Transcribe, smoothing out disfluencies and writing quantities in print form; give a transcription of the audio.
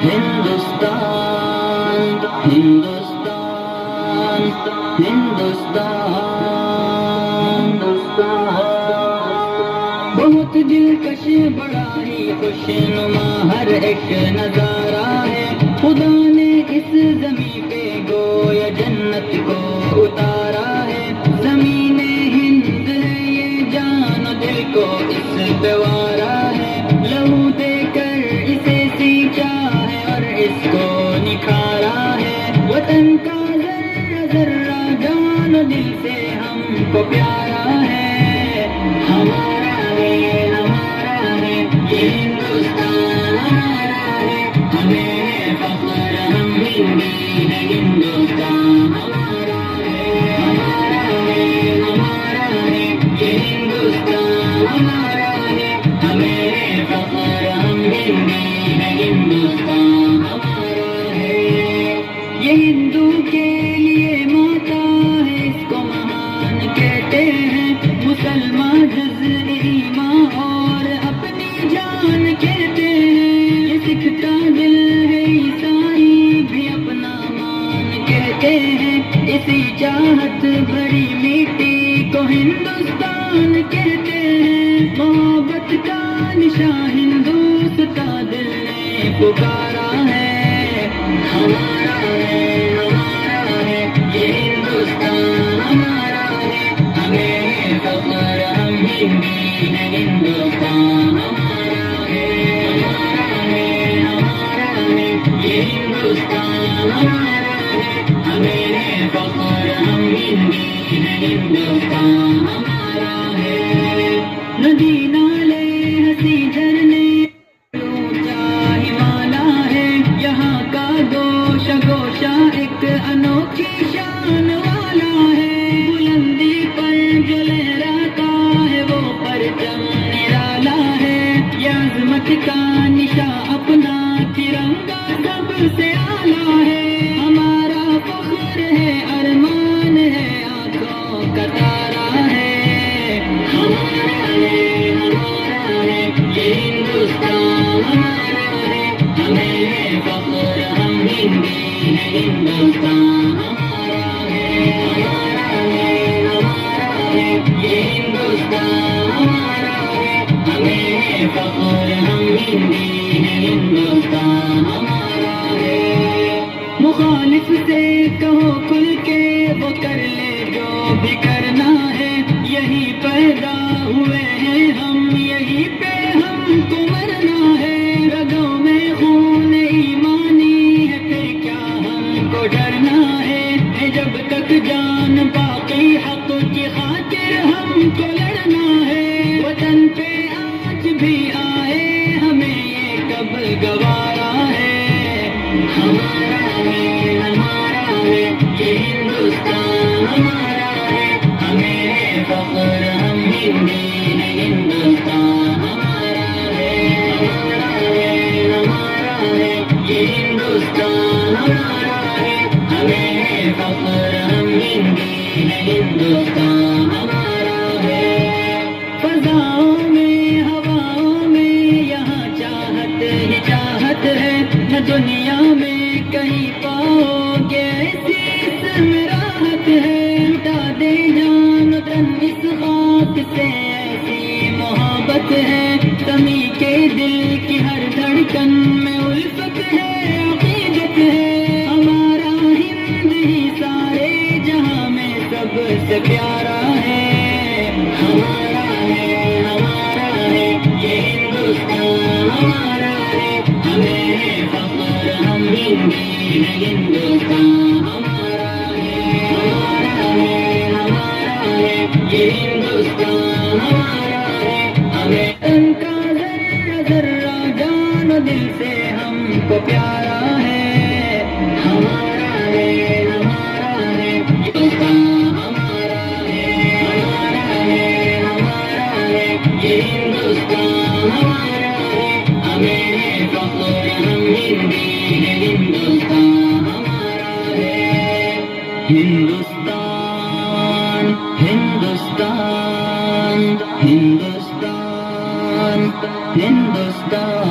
ہندوستان ہندوستان ہندوستان بہت دلکش بڑا ہی خوش نما ہر ایک نظارہ ہے. خدا نے اس زمین پہ گویا جنت کو اتارا ہے. زمین ہند ہے یہ جان دل کو اس پہ وارا ہے. لہو دے کر اسے سینچا ہے اور اس کو نکھارا ہے. وطن کا ذرہ ذرہ جان دل سے ہم کو پیارا ہے. ہمارا ہے یہ ہندوستان ہمارا ہے. ہمیں فخر ہم ہندی ہے. ہندوستان ہمارا ہے یہ ہندوستان ہمارا ہے. ہمیں فخر ہم ہندی ہے. ہندوستان ہمارا ہے. یہ ہندو کے لیے ماتا ہے اس کو مہان کہتے ہیں. مسلمان جز ایمان اور اپنی جان کہتے ہیں. یہ سکھ کا دل ہے عیسائی بھی اپنا مان کہتے ہیں. اسی چاہت بھری مٹی کو ہندوستان کہتے ہیں. محبت کا نشان ہندوستان دل نے پکارا ہے. ہمارا ہے یہ ہندوستان ہمارا ہے. ہمیں فخر ہم ہندی ہے. ہندوستان ہمارا ہے یہ ہندوستان ہمارا ہے. ہمیں فخر ہم ہندی ہے. ہندوستان ہمارا ہے. ندی نالے ہنسی جھرنے اونچا ہمالا ہے. یہاں کا گوشہ گوشہ ایک انوکھی شان والا ہے. بلندی پر جو لہراتا ہے وہ پرچم نرالا ہے. یہ عظمت کا نشان اپنا ترنگا سب سے اعلیٰ ہے. ہمارا فخر ہے ارمان ہے آنکھوں کا تارا ہے. ہمارا ہے یہ ہندوستان ہمارا ہے. ہمیں فخر ہم ہندی ہے. ہندوستان ہمارا ہے یہ ہندوستان ہمارا ہے. ہمیں فخر ہم ہندی ہے. ہندوستان ہمارا ہے. مخالف سے کہو کھل کے وہ کر لے جو بھی کرنا ہے. یہی پیدا ہوئے ہیں ہم یہی پہ ہم کو مرنا ہے. رگوں میں خون ایمانی ہے پھر کیا ہم کو ڈرنا ہے. جب تک جان باقی حق کی خاطر ہم کو لڑنا ہے. وطن پہ آج بھی آئے ہمیں یہ کب گوارا ہے. ہمارا ہے یہ ہندوستان ہمارا ہے. ہمیں فخر ہم ہندی ہے. ہندوستان ہمارا ہے یہ ہندوستان ہمارا ہے. ہمیں فخر ہم ہندی ہے. ہندوستان ہمارا ہے. فضاؤں میں ہواؤں میں یہاں چاہت ہی چاہت ہے. نہ دنیا میں کہیں پاؤ گے ایسی اس میں راحت ہے. لٹا دے جان تن اس خاک سے ایسی محبت ہے. کمی کے دل کی ہر دھڑکن میں الفت ہے عقیدت ہے. ہمارا ہند ہی سارے جہاں میں سب سے پیارا ہے. ہمارا ہے یہ ہندوستان ہمارا ہے. ہمیں فخر ہم ہندی ہے. ہندوستان ہمارا ہے یہ ہندوستان ہمارا ہے. ہمیں ان کا ذرہ ذرہ جان دل سے ہم کو پیارا ہے. ہمارا ہے ہندوستان ہمارا ہے یہ ہندوستان ہمارا ہے. ہمیں فخر ہم ہندی ہے. ہندوستان ہمارا ہے. ہندوستان ہندوستان ہندوستان ہندوستان